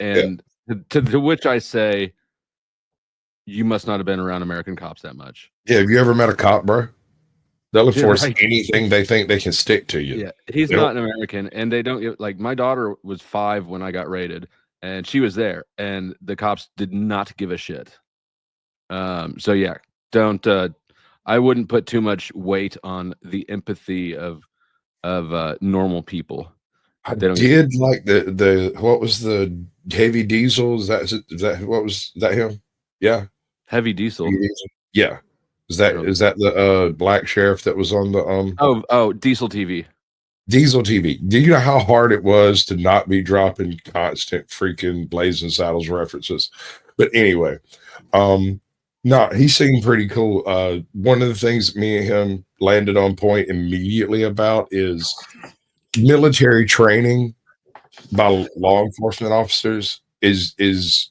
And to which I say, you must not have been around American cops that much. Yeah, have you ever met a cop, bro? They'll enforce anything they think they can stick to you. Yeah, he's not an American, and they don't like. My daughter was 5 when I got raided, and she was there, and the cops did not give a shit. So yeah, don't. I wouldn't put too much weight on the empathy of normal people. I did like the what was the Heavy Diesel? Is that what was that him? Yeah, Heavy Diesel. Yeah. Is that the black sheriff that was on the Diesel TV? Diesel TV. Do you know how hard it was to not be dropping constant freaking Blazing Saddles references? But anyway, no, he seemed pretty cool. One of the things me and him landed on point immediately about is military training by law enforcement officers is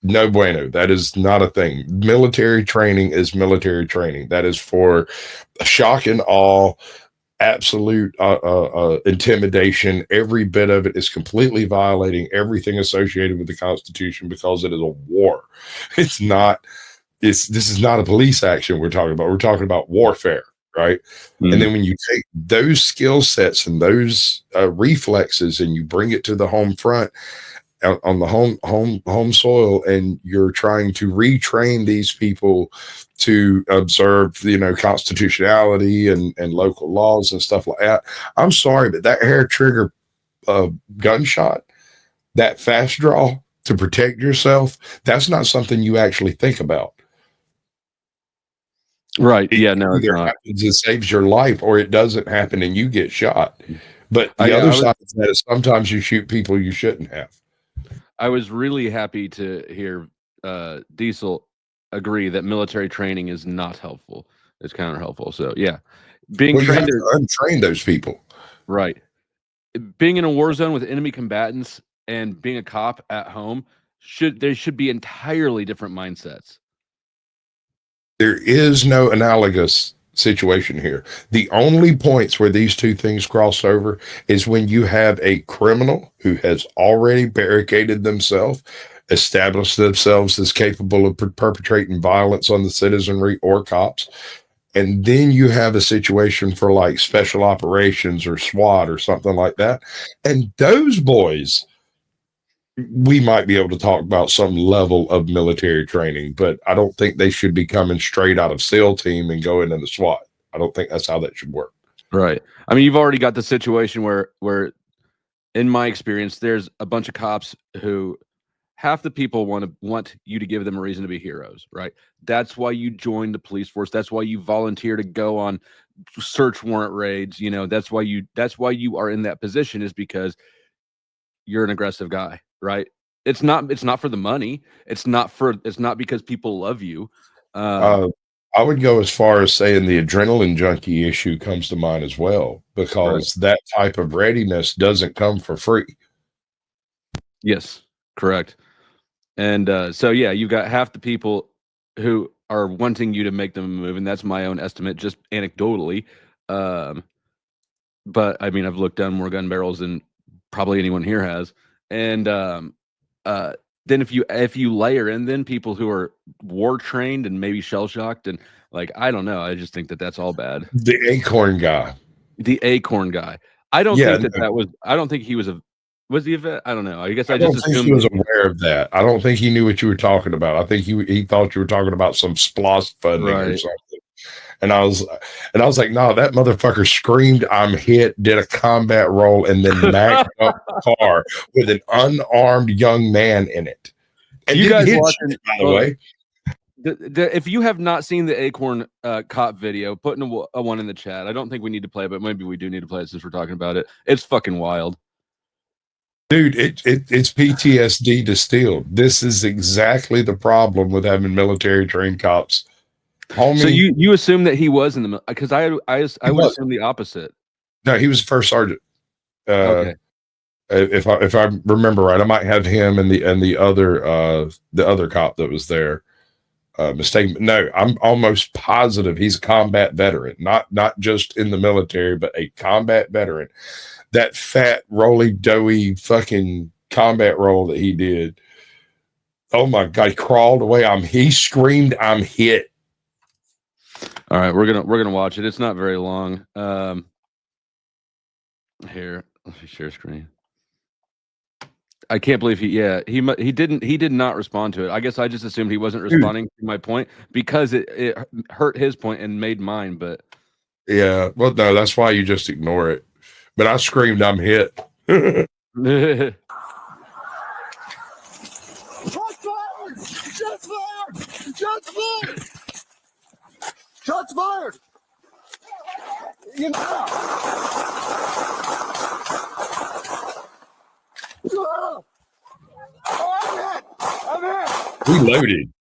no bueno. That is not a thing. Military training is military training. That is for shock and awe, absolute intimidation. Every bit of it is completely violating everything associated with the Constitution because it is a war. It's not. This is not a police action we're talking about. We're talking about warfare, right? Mm-hmm. And then when you take those skill sets and those reflexes and you bring it to the home front, on the home soil, and you're trying to retrain these people to observe, constitutionality and local laws and stuff like that. I'm sorry, but that hair trigger gunshot, that fast draw to protect yourself, that's not something you actually think about. Right. Yeah, no, it's not. It saves your life, or it doesn't happen and you get shot. But the other side of that is sometimes you shoot people you shouldn't have. I was really happy to hear Diesel agree that military training is not helpful. It's counter helpful. So yeah, being trained to untrain those people. Right. Being in a war zone with enemy combatants and being a cop at home there should be entirely different mindsets. There is no analogous situation here. The only points where these two things cross over is when you have a criminal who has already barricaded themselves, established themselves as capable of perpetrating violence on the citizenry or cops. And then you have a situation for like special operations or SWAT or something like that. And those boys, we might be able to talk about some level of military training, but I don't think they should be coming straight out of SEAL team and go into the SWAT. I don't think that's how that should work. Right. I mean, you've already got the situation where in my experience, there's a bunch of cops who half the people want you to give them a reason to be heroes, right? That's why you join the police force. That's why you volunteer to go on search warrant raids. That's why you are in that position, is because you're an aggressive guy. Right. It's not for the money. It's not because people love you. I would go as far as saying the adrenaline junkie issue comes to mind as well, because that type of readiness doesn't come for free. Yes, correct. And so, yeah, you've got half the people who are wanting you to make them move. And that's my own estimate, just anecdotally. But I mean, I've looked down more gun barrels than probably anyone here has. And then if you layer in then people who are war trained and maybe shell shocked and like, I don't know, I just think that that's all bad. The Acorn guy. I don't think that was. I don't think he was he a vet? I don't know. I guess I just assumed he was aware of that. I don't think he knew what you were talking about. I think he thought you were talking about some SPLOST funding or something. And I was like, no, that motherfucker screamed, "I'm hit," did a combat roll, and then backed up the car with an unarmed young man in it. And you guys watching, by the way. If you have not seen the Acorn Cop video, put in a one in the chat. I don't think we need to play it, but maybe we do need to play it since we're talking about it. It's fucking wild. Dude, it's PTSD distilled. This is exactly the problem with having military trained cops. Homie, so you assume that he was in the, because I would assume the opposite. No, he was first sergeant. Okay. If I remember right, I might have him and the other cop that was there mistaken. No, I'm almost positive he's a combat veteran, not just in the military, but a combat veteran. That fat, roly, doughy fucking combat roll that he did. Oh my God, he crawled away. He screamed, "I'm hit." All right, we're gonna watch it. It's not very long. Here, let me share screen. I can't believe he did not respond to it. I guess I just assumed he wasn't responding to my point because it hurt his point and made mine. But yeah, well, no, that's why you just ignore it. But I screamed, "I'm hit." Shots fired! Shots fired! Shots fired! Shots fired! You know. Oh, I'm hit! Reloaded.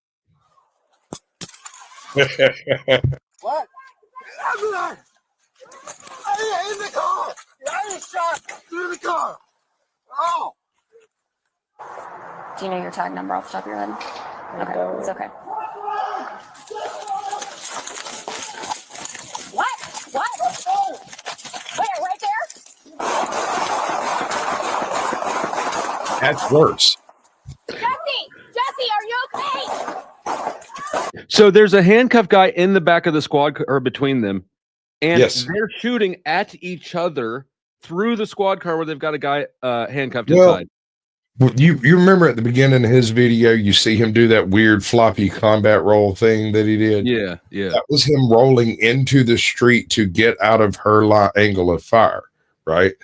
What? I'm in the car! I was shot through the car! Oh! Do you know your tag number off the top of your head? Okay, it's okay. What? What? Wait, right there? That's worse. Jesse, are you okay? so there's a handcuffed guy in the back of the squad or between them, and Yes. they're shooting at each other through the squad car where they've got a guy handcuffed Well, inside. You remember at the beginning of his video, you see him do that weird floppy combat roll thing that he did? Yeah. That was him rolling into the street to get out of her angle of fire, right?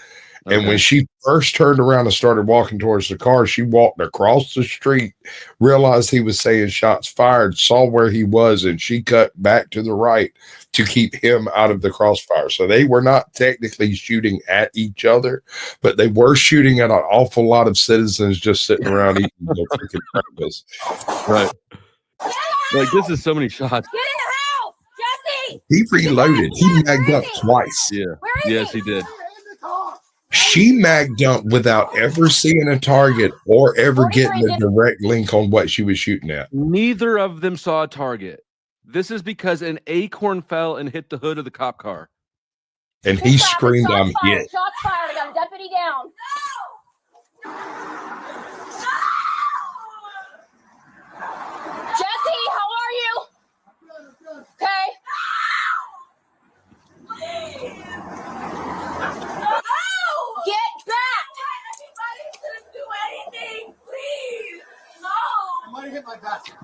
Okay. And when she first turned around and started walking towards the car, she walked across the street, realized he was saying shots fired, saw where he was, and she cut back to the right to keep him out of the crossfire. So they were not technically shooting at each other, but they were shooting at an awful lot of citizens just sitting around eating their freaking breakfast. Right. Like, this is so many shots. Get in the house! Jesse! He reloaded. He magged up twice. Yeah. Where is Yes, he? he did. She magged up without ever seeing a target or ever getting a direct link on what she was shooting at. Neither of them saw a target. This is because an acorn fell and hit the hood of the cop car. And he screamed, "I'm hit." Shots fired. I got a deputy down. Jesse, how are you? Okay. Get back!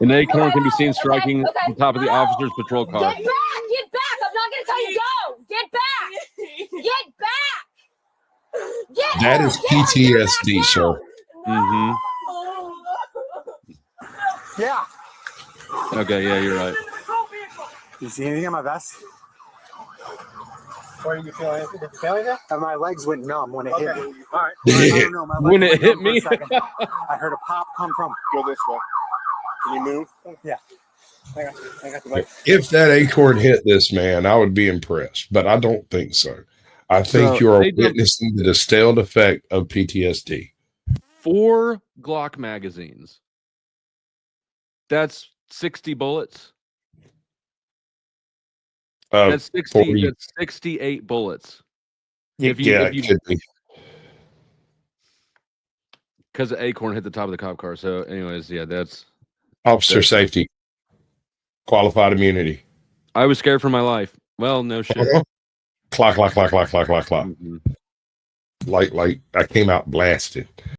An acorn can be seen striking the top of the officer's patrol car. Get back! Get back! I'm not going to tell you go! Get back! Get back! Get That is PTSD, sir. Mm-hmm. Yeah. Okay, yeah, you're right. You see anything on my vest? Or did you feel anything? Did you feel anything? My legs went numb when it hit me. All right. I don't know. My legs When it went hit numb for a me? second. I heard a pop come from. Go this way. Can you move? Yeah. I got the leg. If that acorn hit this man, I would be impressed, but I don't think so. I think So, you are they don't- witnessing the distilled effect of PTSD. 4 Glock magazines. That's 60 bullets. That's 60. 40. That's 68 bullets. Yeah, if you- it could be. Because the acorn hit the top of the cop car. So, anyways, yeah, that's. Officer safety, qualified immunity. I was scared for my life. Well, no shit. Clock. Mhm. Like I came out blasted.